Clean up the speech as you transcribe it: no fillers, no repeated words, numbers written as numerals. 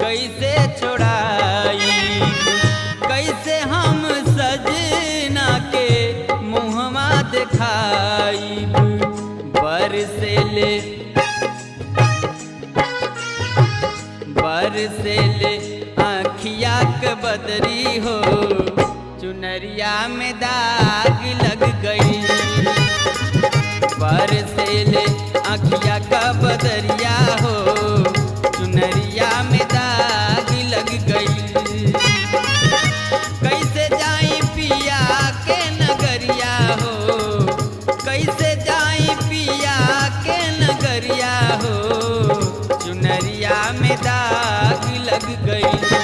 कैसे छोड़ाई, कैसे हम सजना के मुहमा दिखाई। बरसेले आँखिया के बदरी हो, चुनरिया में दाग लग गई। बरसेले आँखिया का बदरिया हो, चुनरिया में दाग लग गई। कैसे जाई पिया के नगरिया हो, कैसे जाई पिया के नगरिया हो, चुनरिया में दाग लग गई।